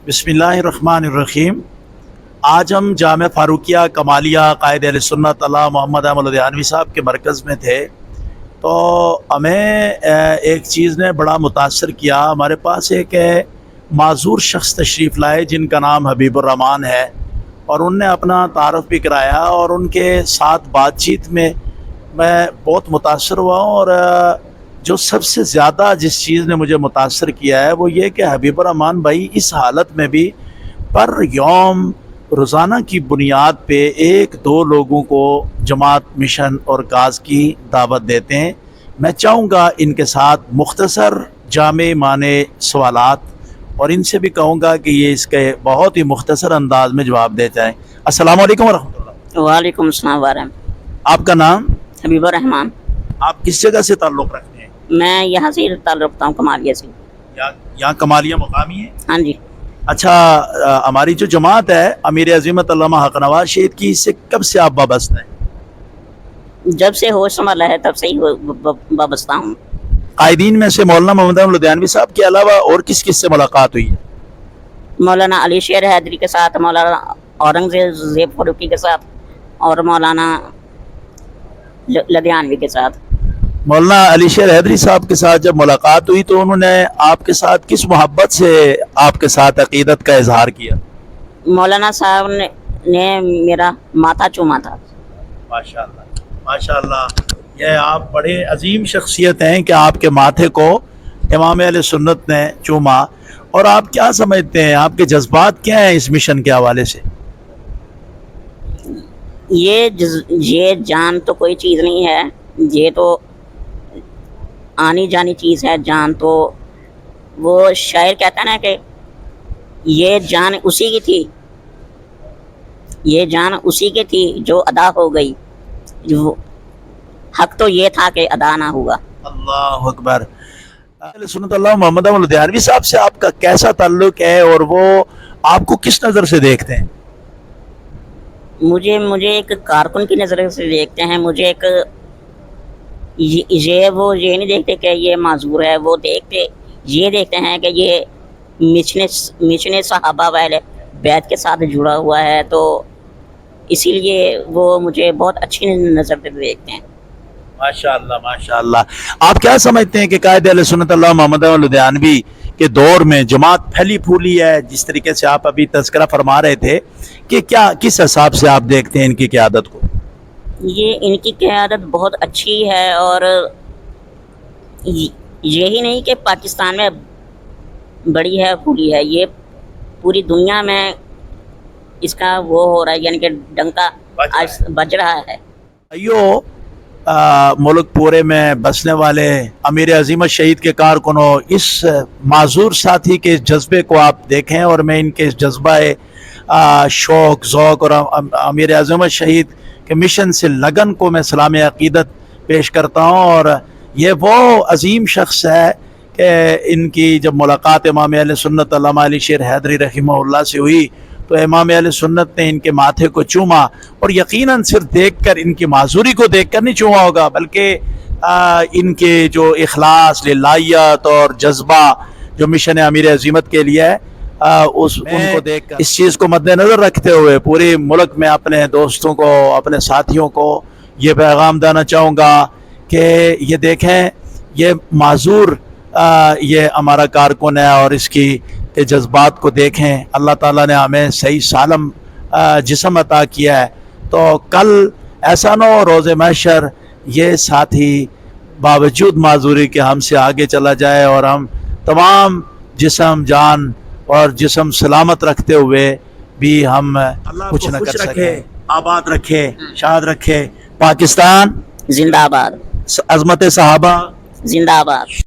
बिस्मिल्लाहिर्रहमानिर्रहीम। आज हम जामे फारूकिया कमालिया कायद अहले सुन्नत अल्लाह मोहम्मद अहमद लुधियानवी साहब के मरकज़ में थे, तो हमें एक चीज़ ने बड़ा मुतासर किया। हमारे पास एक माजूर शख्स तशरीफ़ लाए जिनका नाम हबीबुर्रहमान है, और उनने अपना तारफ़ भी कराया, और उनके साथ बातचीत में मैं बहुत मुतासर हुआ। और जो सबसे ज़्यादा जिस चीज़ ने मुझे मुतासर किया है वो ये कि हबीबुर्रहमान भाई इस हालत में भी पर यौम रोज़ाना की बुनियाद पे एक दो लोगों को जमात मिशन और काज की दावत देते हैं। मैं चाहूँगा इनके साथ मुख्तसर जामे माने सवालात, और इनसे भी कहूँगा कि ये इसके बहुत ही मुख्तसर अंदाज में जवाब दे जाएँ। अस्सलाम वालेकुम रहमतुल्लाह। वालेकुम अस्सलाम वरहमतुल्लाह। आपका नाम? हबीबुर्रहमान। आप किस जगह से ताल्लुक़ रखते हैं? मैं यहाँ से ताल्लुक़ रखता हूँ, कमालिया से। यहाँ कमालिया मुकामी है? हाँ जी। अच्छा, हमारी जो जमात है अमीर अज़ीमत अल्लामा हक़ नवाज़ शहीद की, इससे कब से आप वाबस्ता हैं? जब से होश संभाला है तब से ही वाबस्ता हूँ। कायदीन में से मौलाना मोहम्मद अहमद लुधियानवी साहब के अलावा और किस किस से मुलाकात हुई है? मौलाना अली शेर हैदरी के साथ, मौलाना औरंगज़ेब फारूकी के साथ, और मौलाना लुधियानवी के साथ। मौलाना अली शेर हैदरी साहब के साथ जब मुलाकात हुई तो उन्होंने आपके साथ किस मोहब्बत से आपके साथ अकीदत का इजहार किया? मौलाना साहब ने मेरा माथा चूमा था। माशाअल्लाह, माशाअल्लाह। यह आप बड़े अजीम शख्सियत हैं कि आपके माथे को इमाम अहले सुन्नत ने चूमा। और आप क्या समझते हैं, आपके जज्बात क्या हैं इस मिशन के हवाले से? ये जान तो कोई चीज़ नहीं है, ये तो आनी जानी चीज़ है। जान तो वो शायर कहता है ना कि ये जान उसी की थी, ये जान उसी की थी जो अदा हो गई, जो हक तो ये था कि अदा ना हुआ। अल्लाह अकबर। अहले सुन्नत अल्लाह मोहम्मद अहमद लुधियानवी साहब से आपका कैसा ताल्लुक है, और वो आपको किस नज़र से देखते हैं? मुझे एक कारकुन की नज़र से देखते हैं। मुझे एक ये नहीं देखते कि ये माजूर है, वो ये देखते हैं कि ये मिशने सहाबा वाले बैत के साथ जुड़ा हुआ है, तो इसीलिए वो मुझे बहुत अच्छी नज़र से देखते हैं। माशाअल्लाह, माशाअल्लाह। आप क्या समझते हैं कि कायद अहले सुन्नत अल्लाह मोहम्मद अहमद लुधियानवी के दौर में जमात फैली फूली है, जिस तरीके से आप अभी तज़किरा फरमा रहे थे, कि क्या किस हिसाब से आप देखते हैं इनकी क़यादत को? ये इनकी क़यादत बहुत अच्छी है, और यही नहीं कि पाकिस्तान में बड़ी है फूली है, ये पूरी दुनिया में इसका वो हो रहा है, यानी कि डंका बज रहा है। अयो मुल्क पूरे में बसने वाले अमीर अज़ीमत शहीद के कारकुनों, इस माजूर साथी के जज्बे को आप देखें, और मैं इनके इस जज्बा शौक़ ज़ौक़ और अमीर अज़ीमत शहीद के मिशन से लगन को मैं सलाम अक़ीदत पेश करता हूँ। और ये वो अजीम शख्स है कि इनकी जब मुलाकात इमाम अहले सुन्नत अल्लामा अली शेर हैदरी रहमहुल्लाह से हुई तो इमाम अहले सुन्नत ने इनके माथे को चूमा, और यकीनन सिर्फ देखकर, इनकी माजूरी को देखकर नहीं चूमा होगा, बल्कि इनके जो इखलास, लिल्लाहियत और जज्बा जो मिशन अमीर अज़ीमत के लिए है, उनको देख इस चीज़ को मद्देनज़र रखते हुए पूरे मुल्क में अपने दोस्तों को, अपने साथियों को ये पैगाम देना चाहूँगा कि ये देखें, ये माजूर ये हमारा कारकुन है, और इसकी के जज्बात को देखें। अल्लाह ताला ने हमें सही सालम जिस्म अता किया है, तो कल ऐसा ना हो रोज़े महशर ये साथी बावजूद माजूरी के हमसे आगे चला जाए, और हम तमाम जिस्म, जान और जिस्म सलामत रखते हुए भी हम कुछ न कर सके। आबाद रखे, शाद रखे। पाकिस्तान जिंदाबाद। अज़मत सहाबा जिंदाबाद।